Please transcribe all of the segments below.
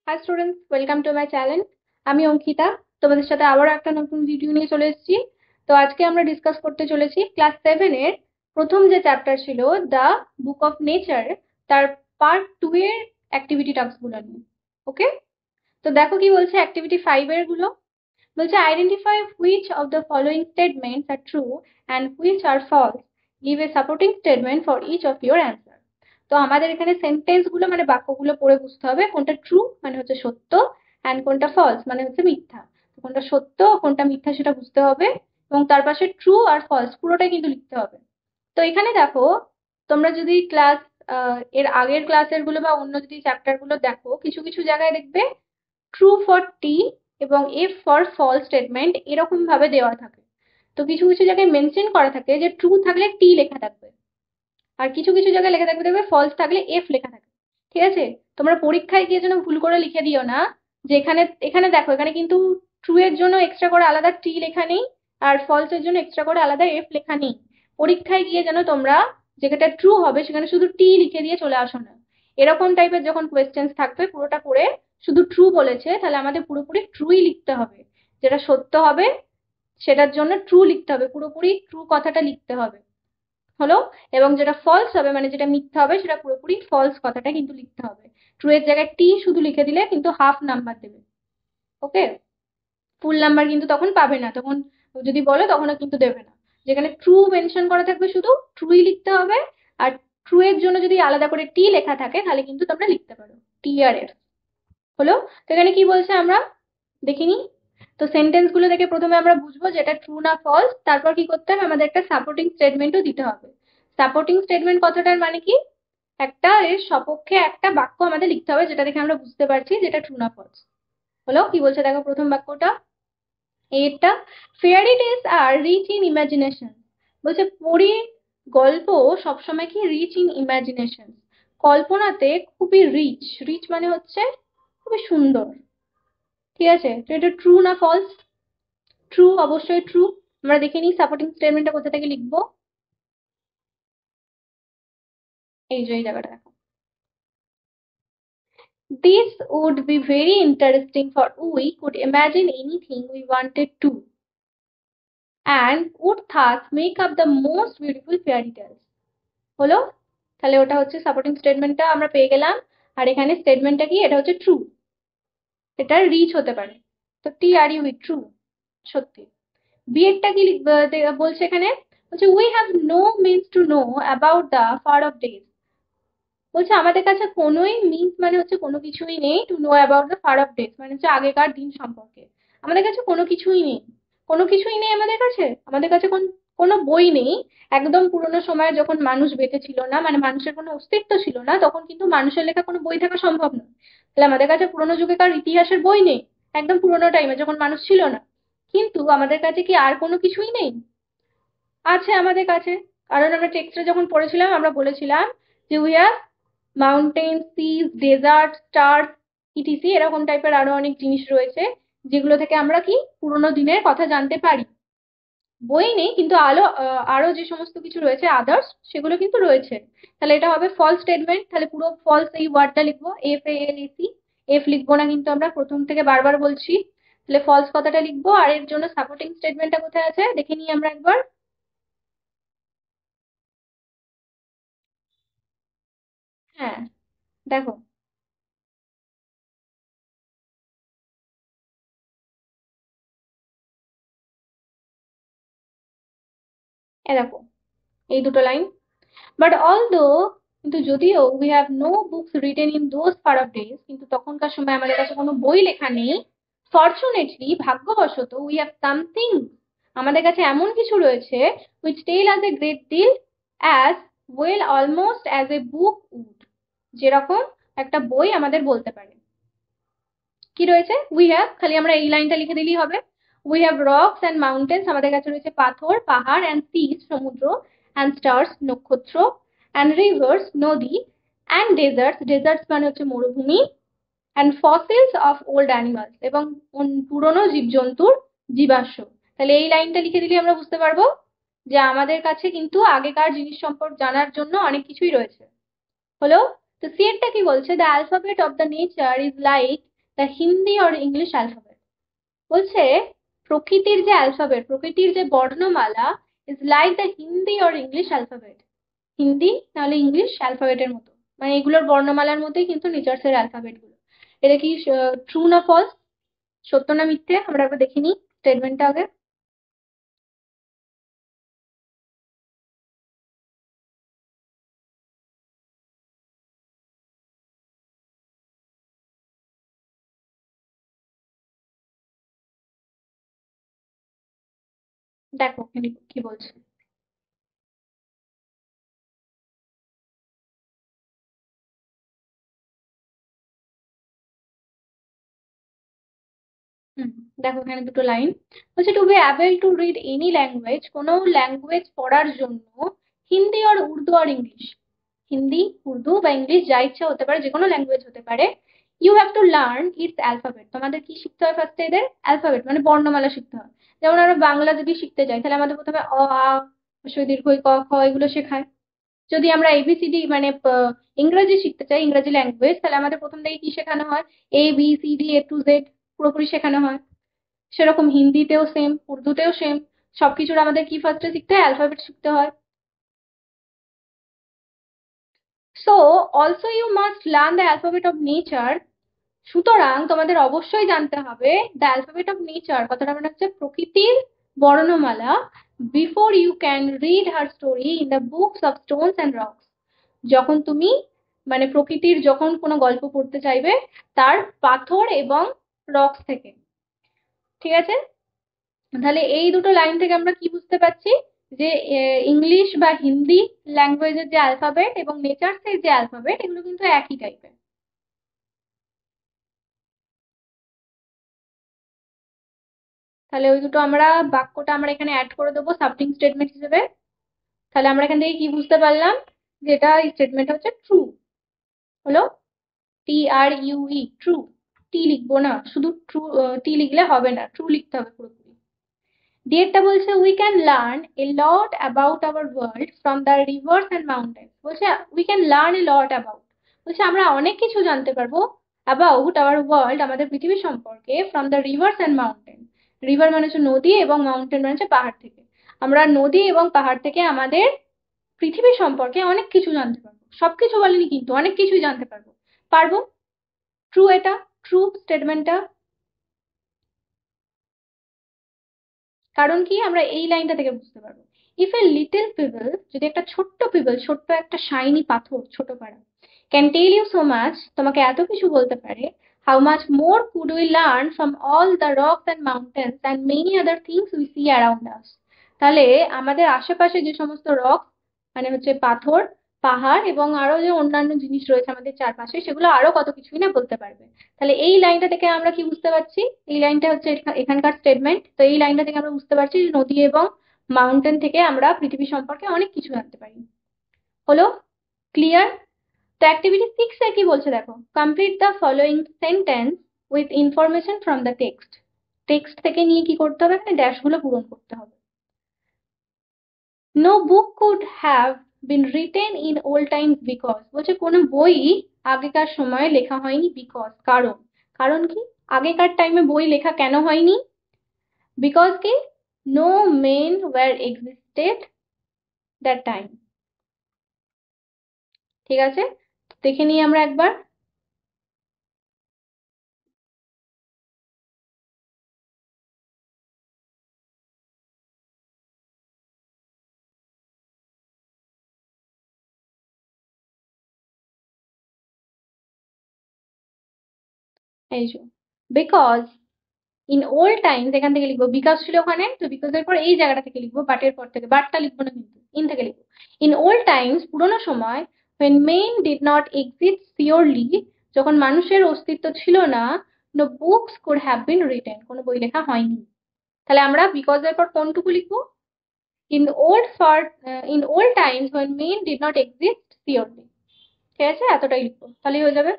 High students, welcome to my channel. আমি অঙ্কিতা, তোমাদের সাথে আবারও একটা নতুন ভিডিও নিয়ে চলে এসেছি। তো আজকে আমরা ডিসকাস করতে চলেছি ক্লাস 7 এর প্রথম যে চ্যাপ্টার ছিল, দ্য বুক অফ নেচার, তার পার্ট 2 এর অ্যাক্টিভিটি টাস্ক গুলো নিয়ে। ওকে, তো দেখো কি বলছে অ্যাক্টিভিটি 5 এর গুলো। বলছে identify which of the following statements are true and which are false, give a supporting statement for each of your answer. তো আমাদের এখানে সেন্টেন্স গুলো মানে বাক্যগুলো পড়ে বুঝতে হবে কোনটা ট্রু মানে হচ্ছে সত্য, অ্যান্ড কোনটা ফলস মানে হচ্ছে মিথ্যা। তো কোনটা সত্য কোনটা মিথ্যা সেটা বুঝতে হবে, এবং তার পাশে ট্রু আর ফলস পুরোটাই কিন্তু লিখতে হবে। তো এখানে দেখো, তোমরা যদি এর আগের ক্লাসের গুলো বা অন্য যদি চ্যাপ্টার গুলো দেখো, কিছু কিছু জায়গায় দেখবে ট্রু ফর টি এবং এফ ফর ফলস স্টেটমেন্ট এরকম ভাবে দেওয়া থাকে। তো কিছু কিছু জায়গায় মেনশন করা থাকে যে ট্রু থাকলে টি লেখা থাকবে, আর কিছু কিছু জায়গায় লেখা থাকবে দেখবে ফলস থাকলে এফ লেখা থাকবে। ঠিক আছে, তোমরা পরীক্ষায় গিয়ে যেন ভুল করে লিখে দিও না যে এখানে এখানে দেখো, এখানে কিন্তু ট্রু এর জন্য এক্সট্রা করে আলাদা টি লেখা নেই, আর ফলস এর জন্য এক্সট্রা করে আলাদা এফ লেখা নেই। পরীক্ষায় গিয়ে যেন তোমরা যেটা ট্রু হবে সেখানে শুধু টি লিখে দিয়ে চলে আসো না। এরকম টাইপের যখন কোয়েশ্চেন্স থাকবে পুরোটা করে শুধু ট্রু বলেছে, তাহলে আমাদের পুরোপুরি ট্রুই লিখতে হবে। যেটা সত্য হবে সেটার জন্য ট্রু লিখতে হবে, পুরোপুরি ট্রু কথাটা লিখতে হবে। হলো, এবং যেটা ফলস হবে মানে যেটা মিথ্যা হবে সেটা পুরোপুরি ফলস কথাটা কিন্তু লিখতে হবে। ট্রু এর জায়গায় টি শুধু লিখে দিলে কিন্তু হাফ নাম্বার দেবে। ওকে, ফুল নাম্বার কিন্তু তখন পাবে না, তখন যদি বলে তখনও কিন্তু দেবে না। যেখানে ট্রু মেনশন করা থাকবে শুধু ট্রুই লিখতে হবে, আর ট্রু এর জন্য যদি আলাদা করে টি লেখা থাকে তাহলে কিন্তু তোমরা লিখতে পারো টি আর এর। হলো, তো এখানে কি বলছে আমরা দেখিনি। তো সেন্টেন্স গুলো দেখে প্রথমে আমরা বুঝবো যে এটা ট্রু না ফলস, তারপর কি করতে হবে, আমাদের একটা সাপোর্টিং স্টেটমেন্টও দিতে হবে। সাপোর্টিং স্টেটমেন্ট কথাটার মানে কি, একটা এর সপক্ষে একটা বাক্য আমাদের লিখতে হবে যেটা দেখে আমরা বুঝতে পারছি যেটা ট্রু না ফলস। হলো, কি বলছে দেখো প্রথম বাক্যটা, এটা fairy tales are rich in imagination. বলছে পরীর গল্প সবসময় কি রিচ ইন ইমাজিনেশন, কল্পনাতে খুবই রিচ। রিচ মানে হচ্ছে খুবই সুন্দর। ঠিক আছে, তো এটা ট্রু না ফলস? ট্রু, অবশ্যই ট্রু। আমরা দেখে নিই সাপোর্টিং স্টেটমেন্টটা কোথা থেকে লিখবো। এই যে এই জায়গাটা দেখো, this would be very interesting for we could imagine anything we wanted to and would thus make up the most beautiful fairy tales. হলো, তাহলে ওটা হচ্ছে সাপোর্টিং স্টেটমেন্টটা আমরা পেয়ে গেলাম। আর এখানে স্টেটমেন্টটা কি, এটা হচ্ছে ট্রু, এটা রিচ হতে পারে। তো টি আর ইউ ট্রু, সত্যি। বিয়েরটা কি বলছে এখানে, বলছে we have no means to know about the far off days. বলছে আমাদের কাছে কোনোই মিনস মানে হচ্ছে কোনো কিছুই নেই, to know about the far off days মানে হচ্ছে আগেকার দিন সম্পর্কে। আমাদের কাছে কোনো কিছুই নেই, কোনো কিছুই নেই আমাদের কাছে। আমাদের কাছে কোনো বই নেই। একদম পুরোনো সময়ে যখন মানুষ বেঁচে ছিল না, মানে মানুষের কোনো অস্তিত্ব ছিল না, তখন কিন্তু মানুষের লেখা কোনো বই থাকা সম্ভব নয়। তাহলে আমাদের কাছে পুরোনো যুগেকার ইতিহাসের বই নেই, একদম পুরোনো টাইমে যখন মানুষ ছিল না। কিন্তু আমাদের কাছে কি আর কোনো কিছুই নেই? আছে আমাদের কাছে। কারণ আমরা টেক্সটে যখন পড়েছিলাম আমরা বলেছিলাম যে we have mountain, seas, desert, stars, etc, এরকম টাইপের আরো অনেক জিনিস রয়েছে যেগুলো থেকে আমরা কি পুরোনো দিনের কথা জানতে পারি। বই নেই কিন্তু আরো যে সমস্ত কিছু রয়েছে আদার্স, সেগুলো কিন্তু রয়েছে। তাহলে এটা হবে ফলস স্টেটমেন্ট, তাহলে পুরো ফলস এই ওয়ার্ডটা লিখবো, FALSE। এফ লিখবো না কিন্তু, আমরা প্রথম থেকে বারবার বলছি। তাহলে ফলস কথাটা লিখবো, আর এর জন্য সাপোর্টিং স্টেটমেন্টটা কোথায় আছে দেখে নিই আমরা একবার। হ্যাঁ, দেখো, এ দেখো এই দুটো লাইন, বাট অলদো, কিন্তু যদিও we have no books written in those far off days, কিন্তু তখনকার সময় আমাদের কাছে কোনো বই লেখা নেই। ফর্চুনেটলি, ভাগ্যবশত, উই হ্যাভ সামথিং, আমাদের কাছে এমন কিছু রয়েছে, which tell us a great deal, as well almost as a book would, যেরকম একটা বই আমাদের বলতে পারে। কি রয়েছে, উই হ্যাভ, খালি আমরা এই লাইনটা লিখে দিলেই হবে। We have rocks and mountains, আমাদের কাছে রয়েছে পাথর পাহাড়, অ্যান্ড সিজ সমুদ্র, অ্যান্ড স্টার্স নক্ষত্র, অ্যান্ড রিভার্স নদী, অ্যান্ড ডেজার্টস, ডেজার্টস মানে হচ্ছে মরুভূমি, and fossils of old animals, এবং পুরনো জীবজন্তুর জীবাশ্ম। তাহলে এই লাইনটা লিখে দিলে আমরা বুঝতে পারবো যে আমাদের কাছে কিন্তু আগেকার জিনিস সম্পর্কে জানার জন্য অনেক কিছুই রয়েছে। হলো, তো সিয়েরটা কি বলছে, the alphabet of the nature is like the Hindi or English alphabet. বলছে প্রকৃতির যে অ্যালফাবেট, প্রকৃতির যে বর্ণমালা is like the Hindi or English alphabet. Hindi নাহলে ইংলিশ অ্যালফাবেটের মতো, মানে এগুলোর বর্ণমালার মতোই কিন্তু নেচার্সের অ্যালফাবেট গুলো। এটা কি ট্রু না ফলস, সত্য না মিথ্যে, আমরা একবার দেখে নিই স্টেটমেন্টটা আগে। দেখো এখানে কি বলছে। হুম, দেখো এখানে দুটো লাইন বলছে, to be able to read any language, কোনো ল্যাঙ্গুয়েজ পড়ার জন্য, হিন্দি আর উর্দু আর ইংলিশ, হিন্দি উর্দু বা ইংলিশ যা ইচ্ছা হতে পারে, যে কোনো ল্যাঙ্গুয়েজ হতে পারে, you have to learn its alphabet. তোমাদের কি শিখতে হয় ফার্স্টে? এদের অ্যালফাবেট মানে বর্ণমালা শিখতে হয়। যেমন আমরা বাংলা যদি শিখতে যাই তাহলে আমাদের প্রথমে অ আ হ্রস্বই দীর্ঘই ক খ এগুলো শেখায়। যদি আমরা এবিসিডি মানে ইংরেজি শিখতে চাই, ইংরেজি ল্যাঙ্গুয়েজ, তাহলে আমাদের প্রথম থেকে কি শেখানো হয়? A B C D A to Z পুরোপুরি শেখানো হয়। সেরকম হিন্দিতেও সেম, উর্দুতেও সেম, সবকিছুর আমাদের কি ফার্স্টে শিখতে হয়? অ্যালফাবেট শিখতে হয়। So also you must learn the alphabet of nature. সুতরাং তোমাদের অবশ্যই জানতে হবে দ্য অ্যালফাবেট অফ নেচার, কথাটা মানে হচ্ছে প্রকৃতির বর্ণমালা, before you can read her story in the books of stones and rocks. যখন তুমি মানে প্রকৃতির যখন কোনো গল্প পড়তে চাইবে তার পাথর এবং রক্স থেকে। ঠিক আছে, তাহলে এই দুটো লাইন থেকে আমরা কি বুঝতে পারছি? যে ইংলিশ বা হিন্দি ল্যাঙ্গুয়েজের যে অ্যালফাবেট এবং নেচার্সের যে অ্যালফাবেট এগুলো কিন্তু একই টাইপের। তাহলে ওই দুটো আমরা, বাক্যটা আমরা এখানে অ্যাড করে দেবো সাবজেক্ট স্টেটমেন্ট হিসেবে। তাহলে আমরা এখান থেকে কি বুঝতে পারলাম? যে এটা স্টেটমেন্ট হচ্ছে ট্রু হলো, TRUE, ট্রু। টি লিখবো না, শুধু ট্রু, টি লিখলে হবে না, ট্রু লিখতে হবে পুরোপুরি। ডিএরটা বলছে we can learn a lot about our world from the rivers and mountain. বলছে we can learn a lot about, বলছে আমরা অনেক কিছু জানতে পারবো অ্যাবাউট আওয়ার ওয়ার্ল্ড, আমাদের পৃথিবী সম্পর্কে, from the rivers and mountain. River মানে হচ্ছে নদী এবং মাউন্টেন মানে হচ্ছে পাহাড় থেকে। আমরা নদী এবং পাহাড় থেকে আমাদের পৃথিবী সম্পর্কে অনেক কিছু জানতে পারবো। সবকিছু বলিনি কিন্তু, অনেক কিছুই জানতে পারবো। পারবো। ট্রু এটা, ট্রু স্টেটমেন্টটা। কারণ কি আমরা এই লাইনটা থেকে বুঝতে পারবো। ইফ এ লিটল পিবল, যদি একটা ছোট্ট পিবল, ছোট্ট একটা শাইনি পাথর, ছোট পাড়া, can tell you so much, তোমাকে এত কিছু বলতে পারে, how much more could we learn from all the rocks and mountains and many other things we see around us. তাহলে আমাদের আশেপাশে যে সমস্ত রক মানে হচ্ছে পাথর, পাহাড় এবং আরো যে অন্যান্য জিনিস রয়েছে আমাদের চারপাশে, সেগুলো আরো কত কিছুই না বলতে পারবে। তাহলে এই লাইনটা থেকে আমরা কি বুঝতে পারছি? এই লাইনটা হচ্ছে এখানকার স্টেটমেন্ট, তো এই লাইনটা থেকে আমরা বুঝতে পারছি যে নদী এবং মাউন্টেন থেকে আমরা পৃথিবী সম্পর্কে অনেক কিছু জানতে পারি। হলো ক্লিয়ার? তো অ্যাক্টিভিটি 6 এ কি বলছে দেখো, complete the following sentence with information from the text. Text থেকে নিয়ে কি করতে হবে? এখানে ড্যাশগুলো পূরণ করতে হবে। No book could have been written in old times because, বলছে কোনো বই আগেকার সময়ে লেখা হয়নি, বিকজ কারণ। কারণ কি আগেকার টাইমে বই লেখা কেন হয়নি? বিকজ কি no men were existed that time. ঠিক আছে, দেখে নিই আমরা একবার। এই যে বিকজ ইন ওল্ড টাইমস, এখান থেকে লিখবো, বিকজ ছিল ওখানে, তো বিকজ এর পর এই জায়গাটা থেকে লিখবো, বাটের পর থেকে, বাটটা লিখবো না কিন্তু, ইন থেকে লিখবো। ইন ওল্ড টাইমস পুরোনো সময়, when men did not exist purely, যখন মানুষের অস্তিত্ব ছিল না, no books could have been written, কোনো বই লেখা হয়নি। তাহলে আমরা বিকজ এর পর কোনটুকু লিখবো? In old Times when men did not exist purely। ঠিক আছে, এতটাই লিখবো, তাহলেই হয়ে যাবে।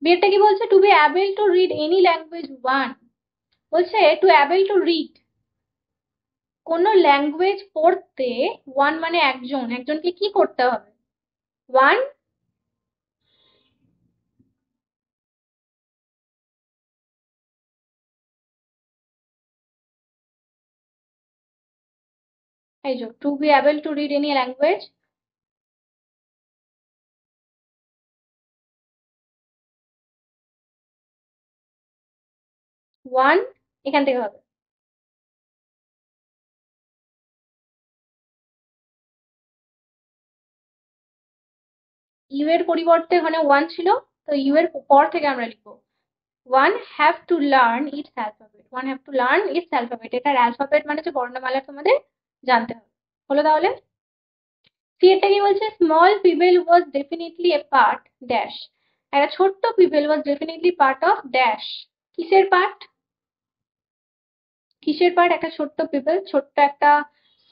বিয়েরটা কি বলছে? To be able to read any language one, বলছে টু অ্যাবল টু রিড, কোন ল্যাঙ্গুয়েজ পড়তে, ওয়ান মানে একজন, একজনকে কি করতে হবে? ওয়ান এই যে to be able to read any language, one এখান থেকে হবে। ইউ এর পরিবর্তে ওখানে ওয়ান ছিল, তো ইউ এর পর থেকে আমরা লিখবো one have to learn its alphabet, one have to learn its alphabet, এটার অ্যালফাবেট মানে হচ্ছে বর্ণমালা তোমাদের জানতে হবে। হলো তাহলে? সি এরটা কি বলছে, স্মল পিপল ওয়াজ ডেফিনেটলি এ পার্ট ড্যাশ, একটা ছোট্ট people was definitely part of dash, কিসের পার্ট, কিসের পার্ট, একটা ছোট্ট পিপল, ছোট্ট একটা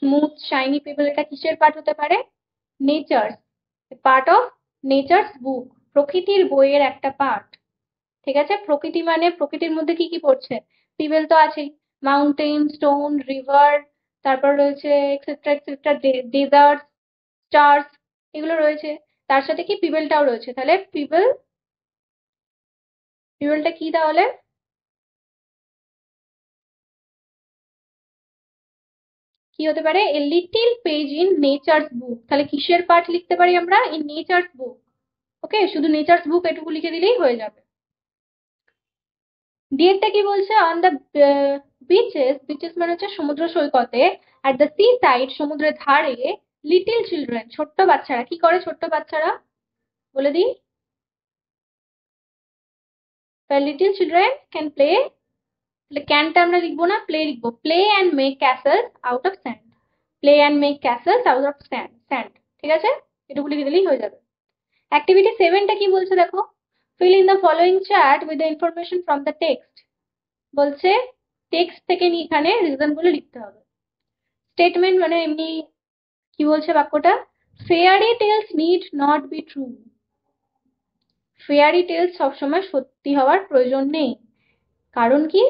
স্মুথ শাইনি পিপল, এটা কিসের পার্ট হতে পারে, নেচার, পার্ট অফ নেচার্স বুক, প্রকৃতির বইয়ের একটা পার্ট। ঠিক আছে, প্রকৃতি মানে প্রকৃতির মধ্যে কি কি পড়ছে, পিপল তো আছেই, মাউন্টেন, স্টোন, রিভার, তারপর রয়েছে এক্সেট্রা এক্সেট্রা, ডেজার্ট, স্টার্স, এগুলো রয়েছে, তার সাথে কি পিপলটাও রয়েছে, তাহলে পিপল, পিপলটা কি তাহলে, কি হতে পারে, a little page in nature's book, তাহলে কিসের পার্ট লিখতে পারি আমরা, ইন নেচার্স বুক। ওকে, শুধু নেচার্স বুক এটুকু লিখে দিলেই হয়ে যাবে। ডিএরটা কি বলছে, অন দ্য বিচেস, বিচেস মানে হচ্ছে সমুদ্র সৈকতে, অ্যাট দ্য সি সাইড, সমুদ্রের ধারে, লিটিল চিলড্রেন, ছোট্ট বাচ্চারা কি করে, ছোট্ট বাচ্চারা বলে দিই, লিটিল চিলড্রেন ক্যান প্লে, তাহলে ক্যানটা আমরা লিখবো না, প্লে লিখবো, play and make castles out of sand, play and make castles out of sand, sand, ঠিক আছে, এটুকু লিখে দিলেই হয়ে যাবে। অ্যাক্টিভিটি সেভেনটা কি বলছে দেখো, fill in the following chart with the information from the text, বলছে টেক্সট থেকে নিয়ে এখানে রিজন গুলো লিখতে হবে। স্টেটমেন্ট মানে এমনি কি বলছে বাক্যটা, fairy tales need not be true, fairy tales সবসময় সত্যি হওয়ার প্রয়োজন নেই, কারণ কি,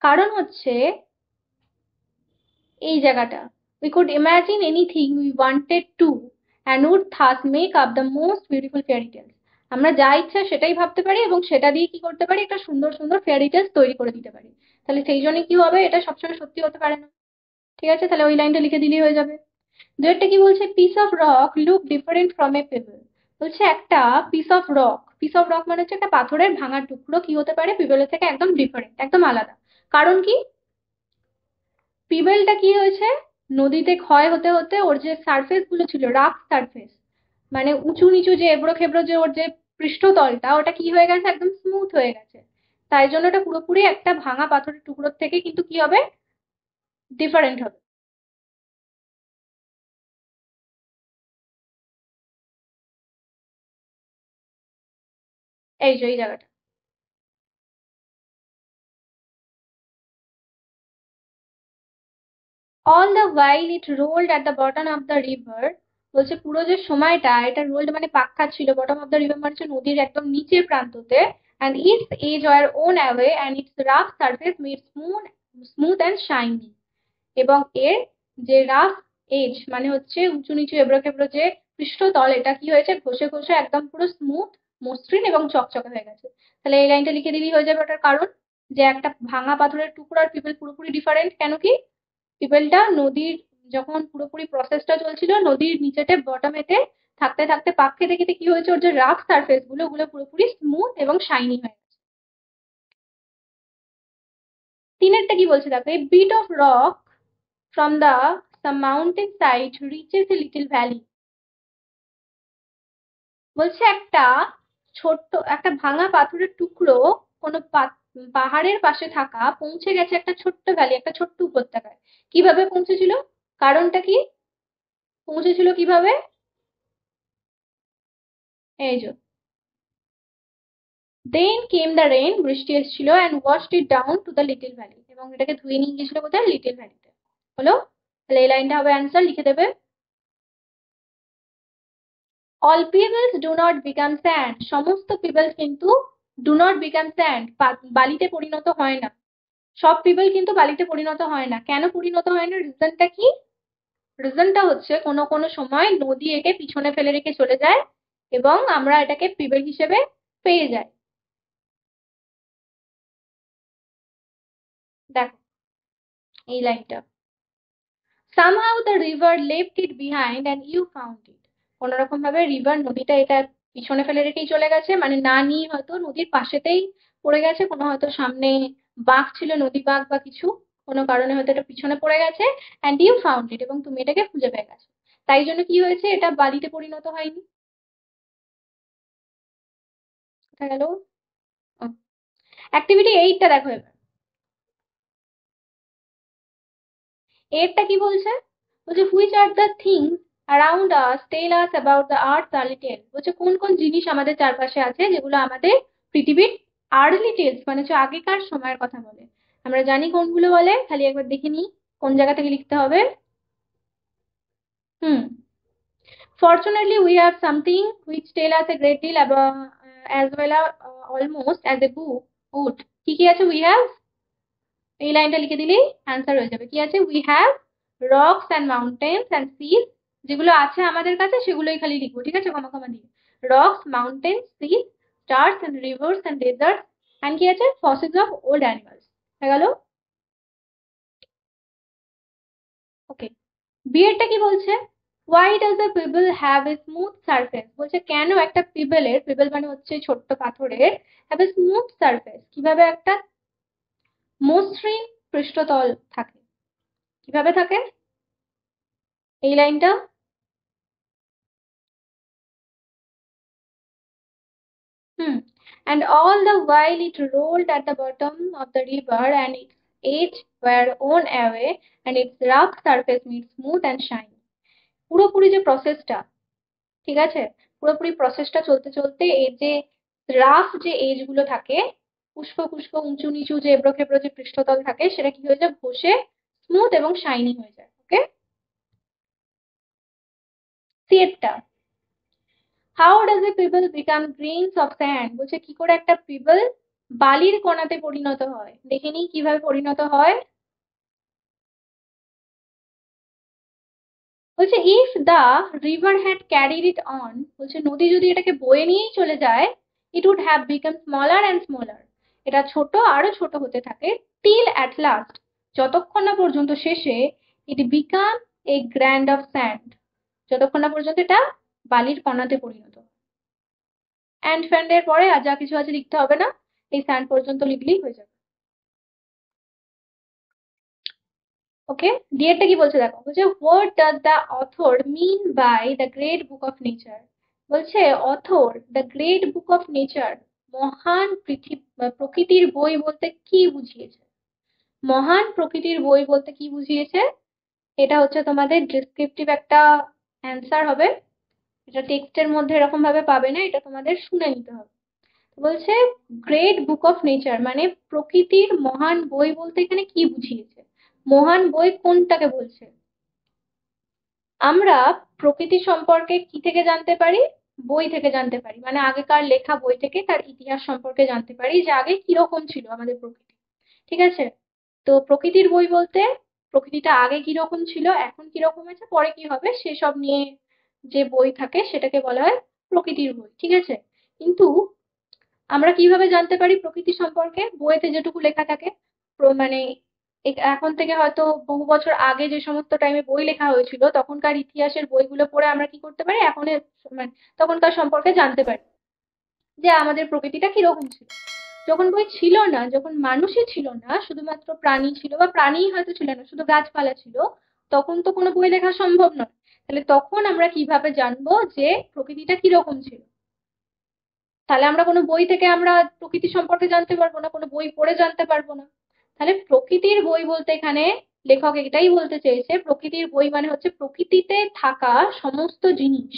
কারণ হচ্ছে এই জায়গাটা, we could imagine anything we wanted to and would thus make up the most beautiful fairy tales, আমরা যা ইচ্ছা সেটাই ভাবতে পারি এবং সেটা দিয়ে কি করতে পারি, একটা সুন্দর সুন্দর ফেয়ারি টেলস তৈরি করে দিতে পারি, তাহলে সেই জন্য কি হবে, এটা সবসময় সত্যি হতে পারে না। ঠিক আছে, তাহলে ওই লাইনটা লিখে দিলেই হয়ে যাবে। দুয়েরটা কি বলছে, piece of rock look different from a payable, বলছে একটা piece of rock, piece of rock মানে হচ্ছে একটা পাথরের ভাঙা টুকরো কি হতে পারে, পিবলের থেকে একদম ডিফারেন্ট, একদম আলাদা, কারণ কি, পিবেলটা কি হয়েছে, নদীতে ক্ষয় হতে হতে ওর যে সারফেস গুলো ছিল, রাফ সারফেস, মানে উঁচু নিচু যে এবড়ো খেবড়ো যে ওর যে পৃষ্ঠতলটা, ওটা কি হয়ে গেছে, একদম স্মুথ হয়ে গেছে, তাই জন্য ওটা পুরোপুরি একটা ভাঙা পাথরের টুকরোর থেকে কিন্তু কি হবে, ডিফারেন্ট হবে। এই যে এই জায়গাটা, all the while it rolled at the bottom of the river, বলছে পুরো যে সময়টা এটা রোল্ড মানে পাক খাচ্ছিল, বটম অফ দ্য রিভার মানে হচ্ছে নদীর একদম নিচের প্রান্ততে, and its edge were worn away and its rough surface made smooth and shiny, এবং এর যে রাফ এজ মানে হচ্ছে উঁচু নিচু এবড়ো খেবড়ো যে পৃষ্ঠতল, এটা কি হয়েছে, ঘষে ঘষে একদম পুরো স্মুথ, মসৃণ এবং চকচকে হয়ে গেছে, তাহলে এই লাইনটা লিখে দিলেই হয়ে যাবে। ওটার কারণ যে একটা ভাঙা পাথরের টুকরো আর পিপল পুরোপুরি ডিফারেন্ট, কেন কি, পিপলটা নদীর যখন পুরোপুরি প্রসেসটা চলছিল, নদীর নিচেতে বটমেতে থাকতে থাকতে পাক খেতে খেতে কি হয়েছে, ওর যে রাফ সারফেস গুলো ওগুলো পুরোপুরি স্মুথ এবং শাইনি হয়ে গেছে। তিনেরটা কি বলছে দেখো, a bit of rock from the some mountain side reaches a little valley, বলছে একটা ছোট্ট একটা ভাঙা পাথরের টুকরো কোনো পাহাড়ের পাশে থাকা পৌঁছে গেছে একটা ছোট্ট ভ্যালি, একটা ছোট্ট উপত্যকায়, কিভাবে পৌঁছেছিল, কারণটা কি, পৌঁছেছিল কিভাবে, এই যে দেন কেম দ্য রেইন, বৃষ্টি এসেছিল, and washed it down to the little valley, এবং এটাকে ধুয়ে নিয়ে গিয়েছিল কোথায়, লিটল ভ্যালিতে। হলো, তাহলে এই লাইনটা হবে অ্যান্সার, লিখে দেবে, all peoples do not become sand, সমস্ত পিপলস কিন্তু ডু নট বিকাম স্যান্ড, বালিতে পরিণত হয় না, সব পিপল কিন্তু বালিতে পরিণত হয় না, কেন পরিণত হয় না, রিজনটা কি, রিজনটা হচ্ছে কোনো কোনো সময় নদী একে পিছনে ফেলে রেখে চলে যায় এবং আমরা এটাকে পিপল হিসেবে পেয়ে যাই। দেখো এই লাইনটা, somehow the river left it behind and you found it. কোনো রকম ভাবে রিভার নদীটা এটা পিছনে ফেলে রেখেই চলে গেছে, মানে না নিয়ে হয়তো নদীর পাশেতেই পড়ে গেছে, কোনো হয়তো সামনে বাঁক ছিল, নদী বাঁক বা কিছু, কোনো কারণে হয়তো এটা পিছনে পড়ে গেছে, অ্যান্ড ইউ ফাউন্ড ইট, এবং তুমি এটাকে খুঁজে পেয়ে গেছো। তাই জন্য কি হয়েছে, এটা বালিতে পরিণত হয়নি। কোথায় গেল? অ্যাক্টিভিটি এইটটা দেখো এবার। এরটা কি বলছে, বলছে which are the things around us tell us about the earth early tell. বলছে কোন কোন জিনিস আমাদের চারপাশে আছে যেগুলো আমাদের পৃথিবীর আর্লি টেলস মানে হচ্ছে আগেকার সময়ের কথা বলে। আমরা জানি কোনগুলো বলে, খালি একবার দেখে নিই কোন জায়গা থেকে লিখতে হবে। হুম, fortunately we have something which tell us a great deal about as well as almost as a book would। কি কি আছে, we have, এই লাইনটা লিখে দিলেই অ্যান্সার হয়ে যাবে। কি আছে, we have rocks and mountains and seas, যেগুলো আছে আমাদের কাছে সেগুলোই খালি লিখবো, ঠিক আছে, কমা কমা দিয়ে। Rocks, mountains, seas, stars and rivers and desert, and কি আছে, ফসিলস অফ ওল্ড অ্যানিমালস। হয়ে গেল। ওকে, বিয়েরটা কি বলছে, why does the pebble have a smooth surface. বলছে কেন একটা পিবলের, পিবল মানে হচ্ছে ছোট্ট পাথরের, হ্যাভ এ স্মুথ সারফেস, কিভাবে একটা মসৃণ পৃষ্ঠতল থাকে, কিভাবে থাকে, এই লাইনটা। Hmm. And all the while it rolled at the bottom of the river, and its edge were worn away, and its rough surface made smooth and shiny. পুরোপুরি যে প্রসেসটা, ঠিক আছে, পুরোপুরি প্রসেসটা চলতে চলতে এই যে রাফ যে এজ গুলো থাকে, পুষ্প পুষ্প উঁচু নিচু যে এবড়ো খেবড়ো যে পৃষ্ঠতল থাকে, সেটা কি হয়ে যায়, ঘষে স্মুথ এবং শাইনি হয়ে যায়। ওকে, সিয়েরটা, how does a pebble become grains of sand. বলছে কি করে একটা পিবল বালির কণাতে পরিণত হয়, দেখে নিই কিভাবে পরিণত হয়। বলছে if the river had carried it on, বলছে নদী যদি এটাকে বয়ে নিয়েই চলে যায়, it would have become smaller and smaller, এটা ছোট আরো ছোট হতে থাকে, টিল অ্যাট লাস্ট, যতক্ষণ না পর্যন্ত শেষে, it become a grain of sand, যতক্ষণ না পর্যন্ত এটা বালির কণাতে পরিণত হয়। অ্যান্ড ফ্যান্ড এর পরে আর যা কিছু আছে লিখতে হবে না, এই স্যান্ড পর্যন্ত লিখলেই হয়ে যাবে। ওকে, ডিএরটা কি বলছে দেখো, বলছে what does the author mean by the great book of nature. বলছে author the great book of nature, মহান প্রকৃতির বই বলতে কি বুঝিয়েছে, মহান প্রকৃতির বই বলতে কি বুঝিয়েছে। এটা হচ্ছে তোমাদের ডিসক্রিপটিভ একটা অ্যান্সার হবে, এটা টেক্সটের মধ্যে এরকম ভাবে পাবে না, এটা তোমাদের শুনে নিতে হবে। বলছে গ্রেট বুক অফ নেচার মানে প্রকৃতির মহান বই বলতে এখানে কি বুঝিয়েছে, মহান বই কোনটাকে বলছে। আমরা প্রকৃতি সম্পর্কে কি থেকে জানতে পারি, বই থেকে জানতে পারি, মানে আগেকার লেখা বই থেকে তার ইতিহাস সম্পর্কে জানতে পারি যে আগে কিরকম ছিল আমাদের প্রকৃতি, ঠিক আছে। তো প্রকৃতির বই বলতে প্রকৃতিটা আগে কিরকম ছিল, এখন কিরকম আছে, পরে কি হবে, সেসব নিয়ে যে বই থাকে সেটাকে বলা হয় প্রকৃতির বই, ঠিক আছে। কিন্তু আমরা কিভাবে জানতে পারি প্রকৃতি সম্পর্কে, বইতে যেটুকু লেখা থাকে, মানে এখন থেকে হয়তো বহু বছর আগে যে সমস্ত টাইমে বই লেখা হয়েছিল তখনকার ইতিহাসের বইগুলো পড়ে আমরা কি করতে পারি, এখন মানে তখনকার সম্পর্কে জানতে পারি যে আমাদের প্রকৃতিটা কিরকম ছিল। যখন বই ছিল না, যখন মানুষই ছিল না, শুধুমাত্র প্রাণী ছিল, বা প্রাণীই হয়তো ছিল না, শুধু গাছপালা ছিল, তখন তো কোনো বই লেখা সম্ভব নয়। তাহলে তখন আমরা কিভাবে জানবো যে প্রকৃতিটা কিরকম ছিল, তাহলে আমরা কোনো বই থেকে আমরা প্রকৃতি সম্পর্কে জানতে পারবো না, কোনো বই পড়ে জানতে পারবো না। তাহলে প্রকৃতির বই বলতে এখানে লেখক এটাই বলতে চেয়েছে, প্রকৃতির বই মানে হচ্ছে প্রকৃতিতে থাকা সমস্ত জিনিস।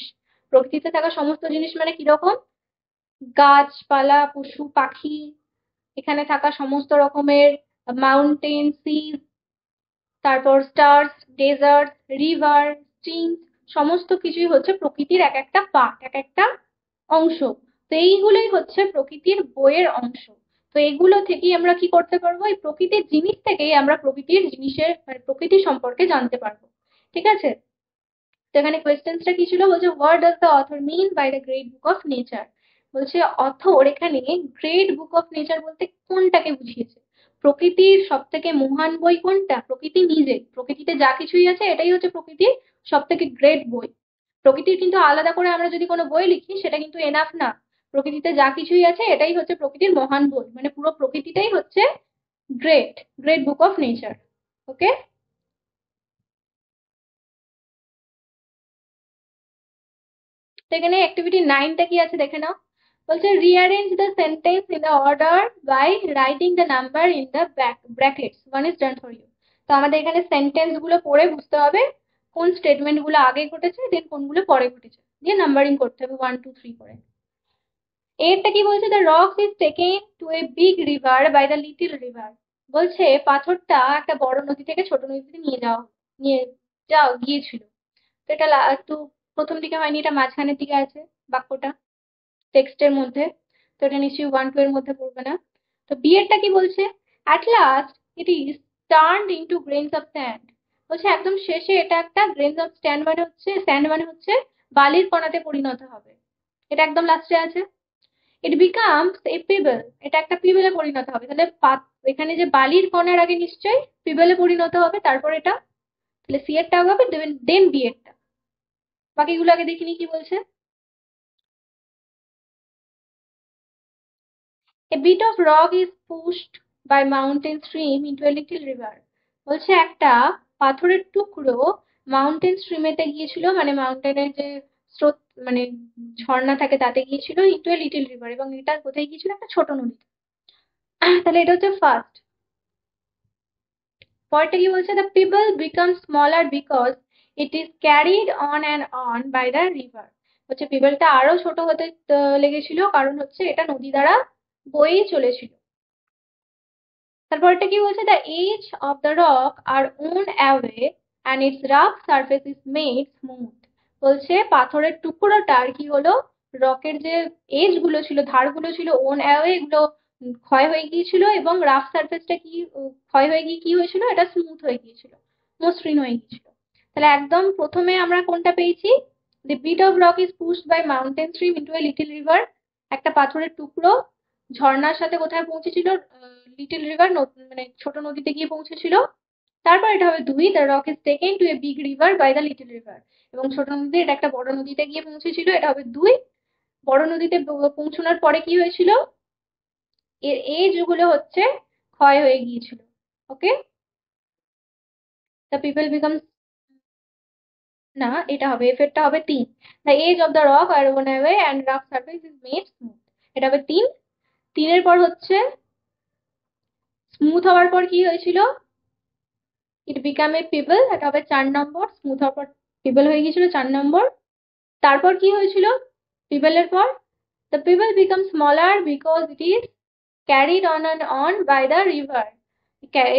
প্রকৃতিতে থাকা সমস্ত জিনিস মানে কিরকম, গাছপালা, পশু পাখি, এখানে থাকা সমস্ত রকমের মাউন্টেন, সি, তারপর স্টার্স, ডেজার্ট, রিভার, স্ট্রিমস, সমস্ত কিছুই হচ্ছে প্রকৃতির এক একটা পার্ট, এক একটা অংশ। তো এইগুলোই হচ্ছে প্রকৃতির বইয়ের অংশ। তো এগুলো থেকেই আমরা কি করতে পারবো, এই প্রকৃতির জিনিস থেকেই আমরা প্রকৃতির জিনিসের মানে প্রকৃতি সম্পর্কে জানতে পারবো, ঠিক আছে। তো এখানে কোয়েশ্চেন্সটা কি ছিল, বলছে what does the author mean by the great book of nature. বলছে অথর এখানে গ্রেট বুক অফ নেচার বলতে কোনটাকে বুঝিয়েছে, প্রকৃতির সব থেকে মহান বই কোনটা? প্রকৃতি নিজে। প্রকৃতিতে যা কিছুই আছে এটাই হচ্ছে প্রকৃতির সব থেকে গ্রেট বই। প্রকৃতির কিন্তু আলাদা করে আমরা যদি কোনো বই লিখি সেটা কিন্তু এনাফ না। প্রকৃতিতে যা কিছুই আছে এটাই হচ্ছে প্রকৃতির মহান বই, মানে পুরো প্রকৃতিটাই হচ্ছে great, great book of nature. Okay, তো এখানে অ্যাক্টিভিটি 9টা কি আছে দেখে নাও। বলছে rearrange the sentence in the order by writing the number in the brackets. One is done for you. তো আমাদের এখানে সেন্টেন্স গুলো পড়ে বুঝতে হবে কোন স্টেটমেন্ট গুলো আগে ঘটেছে দেন কোনগুলো পরে ঘটেছে, দিয়ে নাম্বারিং করতে হবে 1 2 3 করে। এরটা কি বলছে? The rock is taken to a big river by the little river. বলছে পাথরটা একটা বড় নদী থেকে ছোট নদীতে নিয়ে গিয়েছিল। তো এটা একটু প্রথম দিকে হয়নি, এটা মাঝখানের দিকে আছে বাক্যটা টেক্সটের মধ্যে। তো এটা নিশ্চয়ই 1 2 এর মধ্যে পড়বে না। তো বি এরটা কি বলছে? At last it is turned into grains of sand. বলছে একদম শেষে এটা একটা গ্রেনস অফ স্যান্ড মানে হচ্ছে বালির কণাতে পরিণত হবে। এটা একদম লাস্টে আছে। It becomes a pebble. এটা একটা পিবলে পরিণত হবে। তাহলে এখানে যে বালির কণার আগে নিশ্চয়ই পিবলে পরিণত হবে, তারপর এটা, তাহলে সি এরটা হবে, দেন বি এরটা। বাকিগুলো আগে দেখিনি কি বলছে। A bit of rock is pushed by mountain stream into a little river. বলছে একটা পাথরের টুকরো মাউন্টেন স্ট্রিমেতে গিয়েছিল, মানে মাউন্টেনের যে স্রোত, মানে ঝর্ণা থাকে তাতে গিয়েছিল, ইন্টু এ লিটল রিভার, এবং এটা কোথায় গিয়েছিল? একটা ছোট নদী। তাহলে এটা হচ্ছে ফার্স্ট। পরেরটা কি বলছে? The pebble become smaller because it is carried on and on by the river. হচ্ছে পিবলটা আরো ছোট হতে লেগেছিল, কারণ হচ্ছে এটা নদী দ্বারা বয়েই চলেছিল। তারপরটা কি বলছে? The edge of the rock are worn away and its rough surface is made smooth. বলছে পাথরের টুকরোটার কি হলো? রকের যে এজ গুলো ছিল, ধারগুলো ছিল, ওন অ্যাওয়ে, এগুলো ক্ষয় হয়ে গিয়েছিল, এবং রাফ সারফেসটা কি ক্ষয় হয়ে গিয়ে কি হয়েছিল? এটা স্মুথ হয়ে গিয়েছিল, মসৃণ হয়ে গিয়েছিল। তাহলে একদম প্রথমে আমরা কোনটা পেয়েছি? The bit of rock is pushed by mountain stream into a little river. একটা পাথরের টুকরো ঝর্ণার সাথে কোথায় পৌঁছেছিল? লিটল রিভার, মানে ছোট নদীতে গিয়ে পৌঁছেছিল। তারপর এটা হবে 2, the rock is taken to a big river by the little river. এবং ছোট নদী এটা একটা বড় নদীতে গিয়ে পৌঁছেছিল, এটা হবে 2। বড় নদীতে পৌঁছানোর পরে কি হয়েছিল? এর এজ গুলো হচ্ছে ক্ষয় হয়ে গিয়েছিল। ওকে, দ্য পিপল বিকাম, না এটা হবে, এফেক্টটা হবে 3। The edge of the rock are worn away and rough surface is made smooth. এটা হবে 3। 3-এর পর হচ্ছে স্মুথ হওয়ার পর কি হয়েছিল? ইট বিকাম এ পিবল, এটা হবে 4 নম্বর। স্মুথ হওয়ার পর পিবল হয়ে গিয়েছিল 4 নম্বর। তারপর কি হয়েছিল পিবলের পর? The pebble become smaller because it is carried on and on by the river.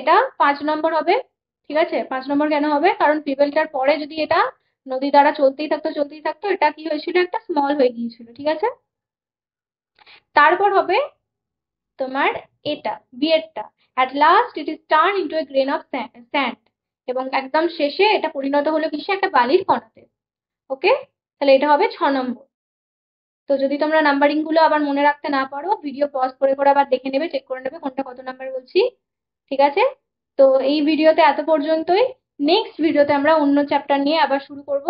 এটা 5 নম্বর হবে। ঠিক আছে, 5 নম্বর কেন হবে? কারণ পিবলটার পরে যদি এটা নদী দ্বারা চলতেই থাকতো, এটা কি হয়েছিল? একটা স্মল হয়ে গিয়েছিল। ঠিক আছে, তারপর হবে তোমার এটা বিয়েরটা। At last it is turn into a grain of sand. এবং একদম শেষে এটা পরিণত হলো কিসে? একটা বালির কণাতে। ওকে, তাহলে এটা হবে 6 নম্বর। তো যদি তোমরা নাম্বারিং গুলো আবার মনে রাখতে না পারো, ভিডিও পজ করে করে আবার দেখে নেবে, চেক করে নেবে কোনটা কত নাম্বার বলছি। ঠিক আছে, তো এই ভিডিওতে এত পর্যন্তই। নেক্সট ভিডিওতে আমরা অন্য চ্যাপ্টার নিয়ে আবার শুরু করব।